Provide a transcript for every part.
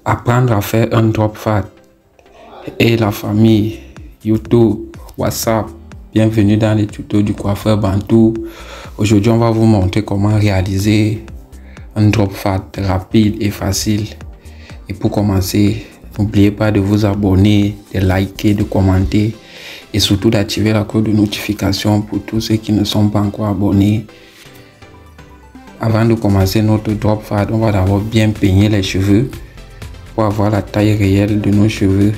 apprendre à faire un drop fade. Et la famille, YouTube, WhatsApp, bienvenue dans les tutos du coiffeur Bantou. Aujourd'hui, on va vous montrer comment réaliser un drop fade rapide et facile. Et pour commencer, n'oubliez pas de vous abonner, de liker, de commenter et surtout d'activer la cloche de notification pour tous ceux qui ne sont pas encore abonnés. Avant de commencer notre drop fade, on va d'abord bien peigner les cheveux pour avoir la taille réelle de nos cheveux.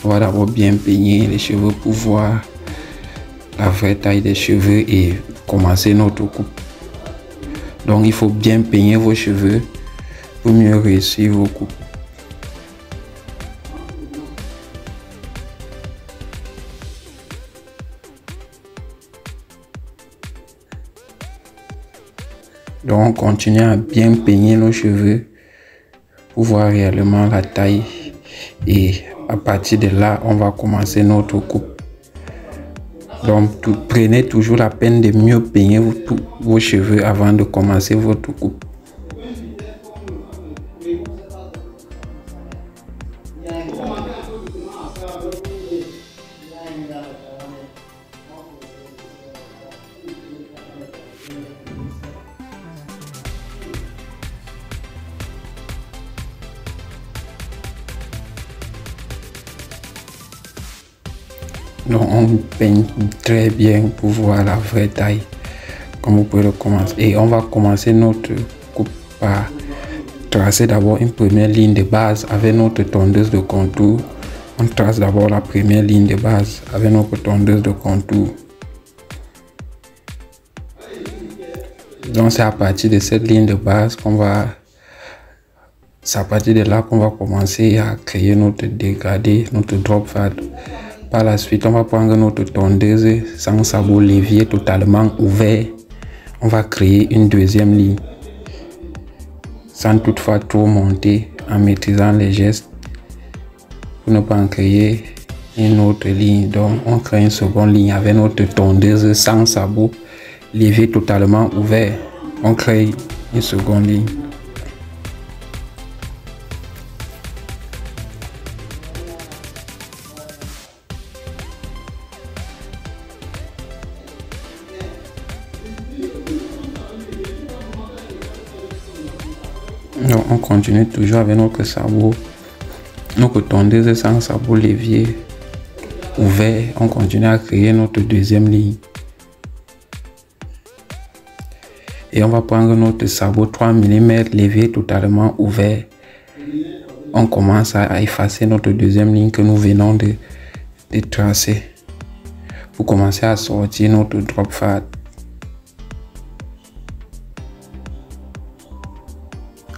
On va d'abord bien peigner les cheveux pour voir la vraie taille des cheveux et commencer notre coupe. Donc il faut bien peigner vos cheveux pour mieux réussir vos coupes. Donc on continue à bien peigner nos cheveux pour voir réellement la taille et à partir de là on va commencer notre coupe. Donc prenez toujours la peine de mieux peigner vos cheveux avant de commencer votre coupe. Donc on peigne très bien pour voir la vraie taille, comme vous pouvez le commencer. Et on va commencer notre coupe par tracer d'abord une première ligne de base avec notre tondeuse de contour. On trace d'abord la première ligne de base avec notre tondeuse de contour. Donc c'est à partir de cette ligne de base qu'on va... C'est à partir de là qu'on va commencer à créer notre dégradé, notre drop fade. Par la suite, on va prendre notre tondeuse sans sabot levier totalement ouvert. On va créer une deuxième ligne sans toutefois trop monter en maîtrisant les gestes pour ne pas en créer une autre ligne. Donc, on crée une seconde ligne avec notre tondeuse sans sabot levier totalement ouvert. On crée une seconde ligne. Donc on continue toujours avec notre sabot, notre tondeuse sans sabot levier ouvert. On continue à créer notre deuxième ligne. Et on va prendre notre sabot 3 mm levier totalement ouvert. On commence à effacer notre deuxième ligne que nous venons de tracer pour commencer à sortir notre drop fade.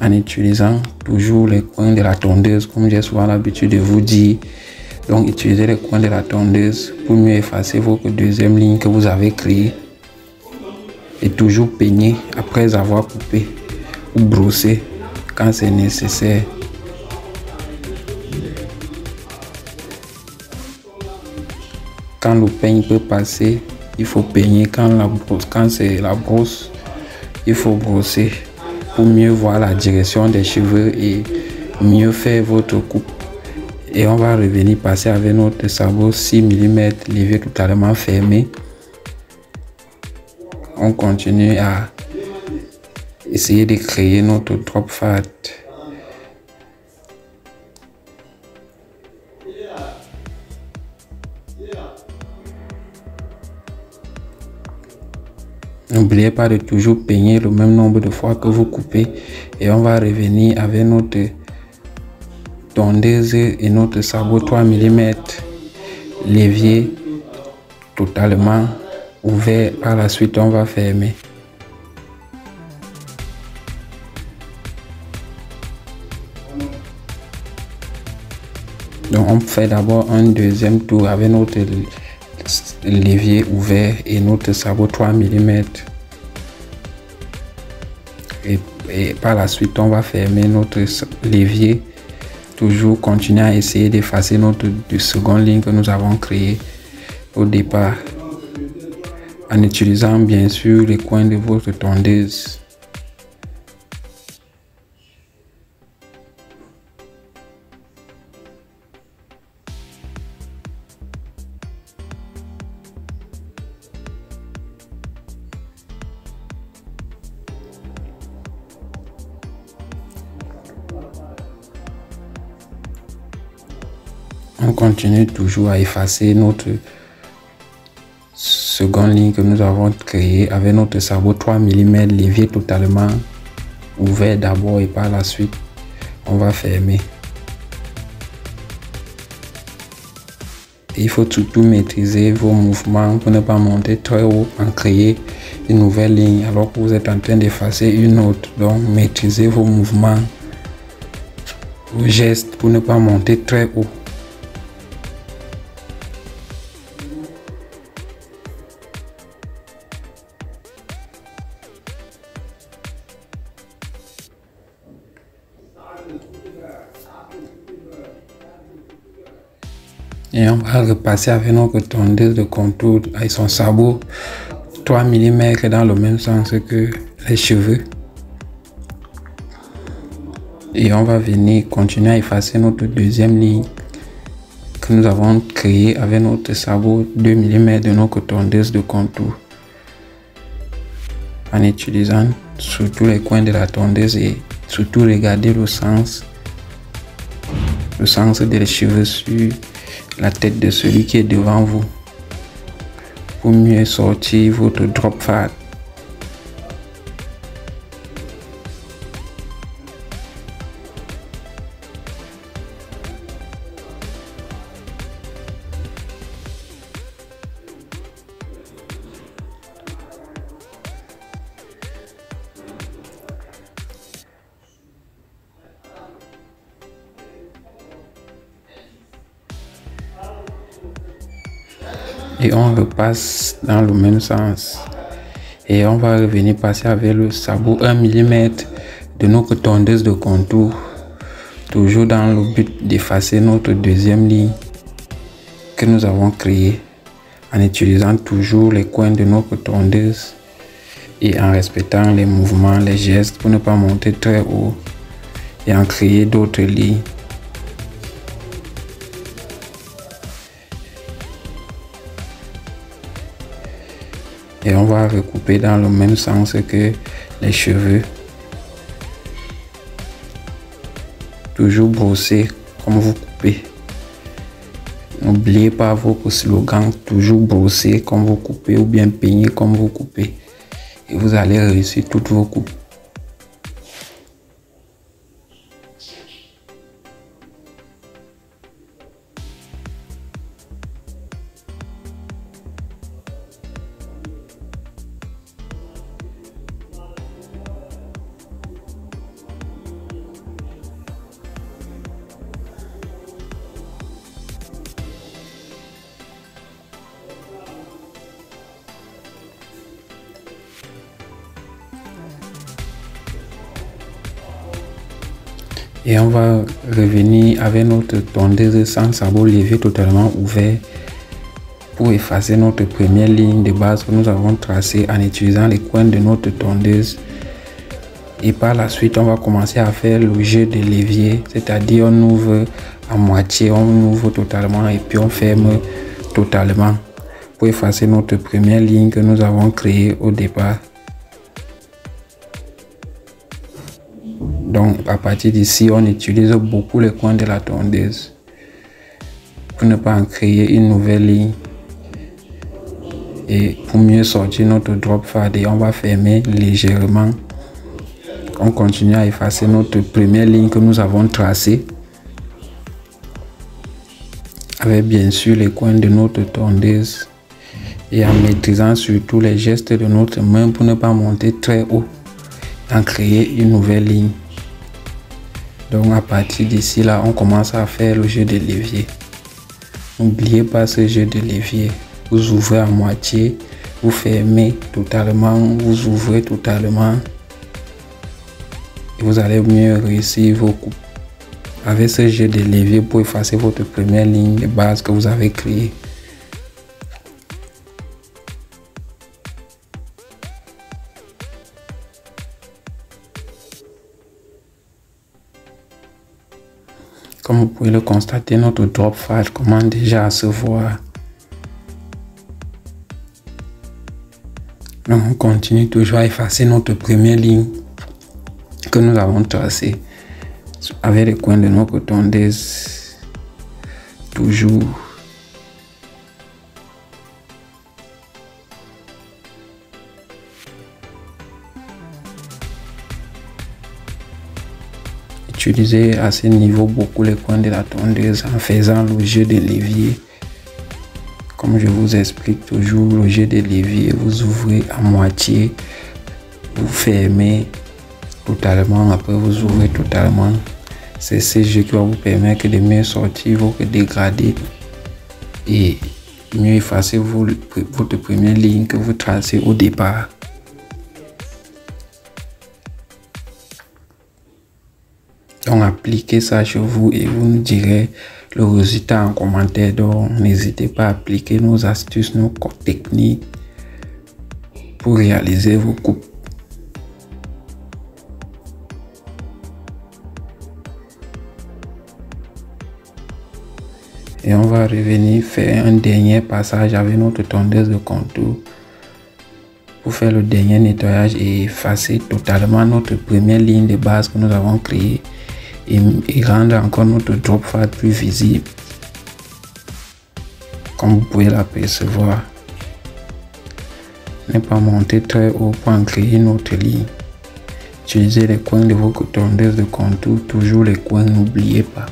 En utilisant toujours les coins de la tondeuse, comme j'ai souvent l'habitude de vous dire. Donc utilisez les coins de la tondeuse pour mieux effacer votre deuxième ligne que vous avez créée. Et toujours peigner après avoir coupé ou brossé quand c'est nécessaire. Quand le peigne peut passer, il faut peigner. Quand c'est la brosse, il faut brosser pour mieux voir la direction des cheveux et mieux faire votre coupe. Et on va revenir passer avec notre sabot 6 mm levier totalement fermé. On continue à essayer de créer notre drop fade. N'oubliez pas de toujours peigner le même nombre de fois que vous coupez. Et on va revenir avec notre tondeuse et notre sabot 3 mm levier totalement ouvert. Par la suite, on va fermer. Donc on fait d'abord un deuxième tour avec notre levier ouvert et notre sabot 3 mm. Et par la suite, on va fermer notre levier. Toujours continuer à essayer d'effacer notre seconde ligne que nous avons créée au départ. En utilisant bien sûr les coins de votre tondeuse. On continue toujours à effacer notre seconde ligne que nous avons créée avec notre sabot 3 mm l'évier totalement ouvert d'abord et par la suite on va fermer. Et il faut surtout maîtriser vos mouvements pour ne pas monter très haut en créer une nouvelle ligne alors que vous êtes en train d'effacer une autre. Donc maîtrisez vos mouvements, vos gestes pour ne pas monter très haut. Et on va repasser avec notre tondeuse de contour avec son sabot 3 mm dans le même sens que les cheveux. Et on va venir continuer à effacer notre deuxième ligne que nous avons créée avec notre sabot 2 mm de notre tondeuse de contour. En utilisant surtout les coins de la tondeuse et surtout regarder le sens des cheveux sur la tête de celui qui est devant vous pour mieux sortir votre drop fade. Et on repasse dans le même sens. Et on va revenir passer avec le sabot 1 mm de notre tondeuse de contour. Toujours dans le but d'effacer notre deuxième ligne que nous avons créée. En utilisant toujours les coins de notre tondeuse. Et en respectant les mouvements, les gestes pour ne pas monter très haut. Et en créer d'autres lignes. Et on va recouper dans le même sens que les cheveux. Toujours brosser comme vous coupez. N'oubliez pas votre slogan, toujours brosser comme vous coupez ou bien peigner comme vous coupez. Et vous allez réussir toutes vos coupes. Et on va revenir avec notre tondeuse sans sabot levé totalement ouvert pour effacer notre première ligne de base que nous avons tracée en utilisant les coins de notre tondeuse. Et par la suite, on va commencer à faire le jeu de l'évier, c'est-à-dire on ouvre à moitié, on ouvre totalement et puis on ferme totalement pour effacer notre première ligne que nous avons créée au départ. Donc à partir d'ici, on utilise beaucoup les coins de la tondeuse pour ne pas en créer une nouvelle ligne. Et pour mieux sortir notre drop fade, on va fermer légèrement. On continue à effacer notre première ligne que nous avons tracée. Avec bien sûr les coins de notre tondeuse. Et en maîtrisant surtout les gestes de notre main pour ne pas monter très haut. En créer une nouvelle ligne. Donc à partir d'ici là, on commence à faire le jeu de l'évier. N'oubliez pas ce jeu de l'évier. Vous ouvrez à moitié, vous fermez totalement, vous ouvrez totalement. Et vous allez mieux réussir vos coupes. Avec ce jeu de l'évier pour effacer votre première ligne de base que vous avez créée. Comme vous pouvez le constater, notre drop fade commence déjà à se voir. Donc on continue toujours à effacer notre première ligne que nous avons tracée avec les coins de notre tondeuse. toujours. Utilisez à ce niveau beaucoup les coins de la tondeuse en faisant le jeu de levier. Comme je vous explique toujours, le jeu de levier, vous ouvrez à moitié, vous fermez totalement, après vous ouvrez totalement. C'est ce jeu qui va vous permettre de mieux sortir vos dégradés et mieux effacer votre première ligne que vous tracez au départ. Donc appliquez ça chez vous et vous nous direz le résultat en commentaire. Donc n'hésitez pas à appliquer nos astuces, nos techniques pour réaliser vos coupes. Et on va revenir faire un dernier passage avec notre tondeuse de contour pour faire le dernier nettoyage et effacer totalement notre première ligne de base que nous avons créée et rendre encore notre drop fat plus visible, comme vous pouvez l'apercevoir. Ne pas monter très haut pour en créer notre ligne. Utilisez les coins de votre tondeuse de contour, toujours les coins, n'oubliez pas.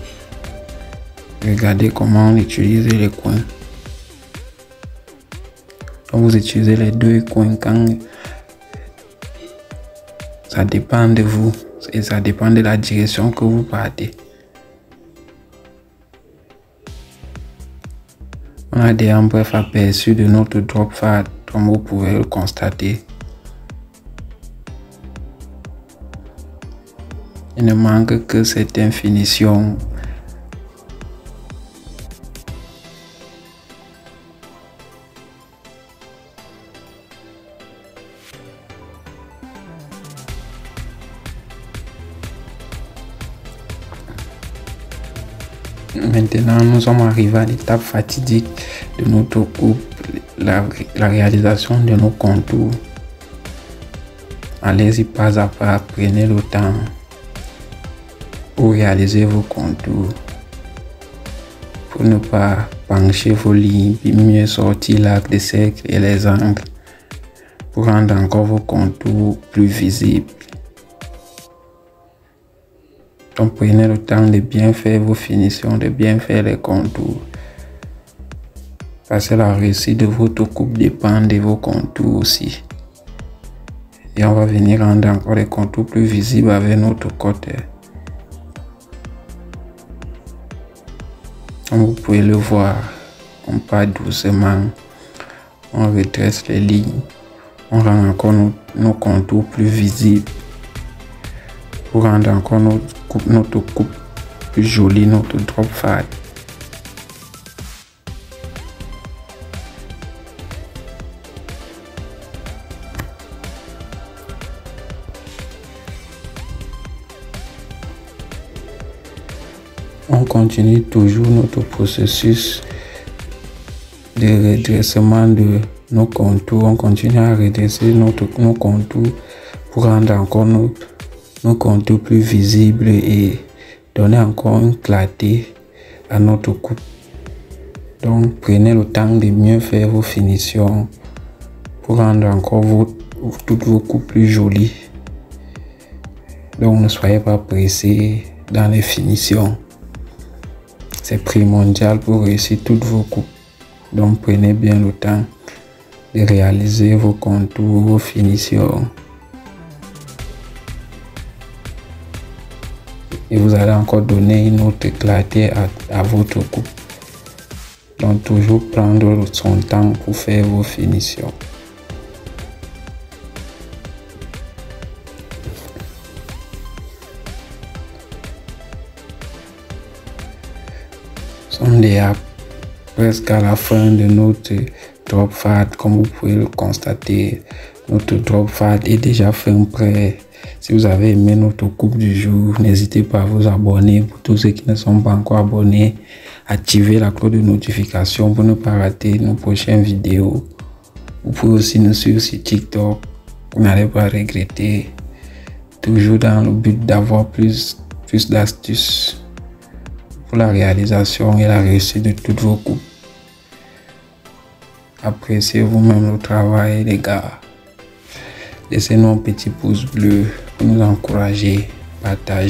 Regardez comment on utilise les coins. Donc vous utilisez les deux coins quand ça dépend de vous et ça dépend de la direction que vous partez. On a déjà un bref aperçu de notre drop fat comme vous pouvez le constater. Il ne manque que certaines finitions. Maintenant, nous sommes arrivés à l'étape fatidique de notre coupe, la réalisation de nos contours. Allez-y pas à pas, prenez le temps pour réaliser vos contours, pour ne pas pencher vos lignes, puis mieux sortir l'arc de cercle et les angles, pour rendre encore vos contours plus visibles. Donc prenez le temps de bien faire vos finitions, de bien faire les contours. Parce que la réussite de votre coupe dépend de vos contours aussi. Et on va venir rendre encore les contours plus visibles avec notre cutter. Comme vous pouvez le voir, on part doucement, on redresse les lignes, on rend encore nos contours plus visibles. Pour rendre encore notre coupe plus jolie, notre drop fat. On continue toujours notre processus de redressement de nos contours. On continue à redresser nos contours pour rendre encore nos contours plus visibles et donner encore une clarté à notre coupe. Donc prenez le temps de mieux faire vos finitions pour rendre encore toutes vos coupes plus jolies. Donc ne soyez pas pressés dans les finitions. C'est primordial pour réussir toutes vos coupes. Donc prenez bien le temps de réaliser vos contours, vos finitions. Et vous allez encore donner une autre clarté à votre coupe. Donc toujours prendre son temps pour faire vos finitions. Nous sommes déjà presque à la fin de notre drop fat. Comme vous pouvez le constater, notre drop fat est déjà fin prêt. Si vous avez aimé notre coupe du jour, n'hésitez pas à vous abonner. Pour tous ceux qui ne sont pas encore abonnés, activez la cloche de notification pour ne pas rater nos prochaines vidéos. Vous pouvez aussi nous suivre sur TikTok. Vous n'allez pas regretter. Toujours dans le but d'avoir plus d'astuces pour la réalisation et la réussite de toutes vos coupes. Appréciez vous-même le travail, les gars. Laissez-nous un petit pouce bleu pour nous encourager. Partagez.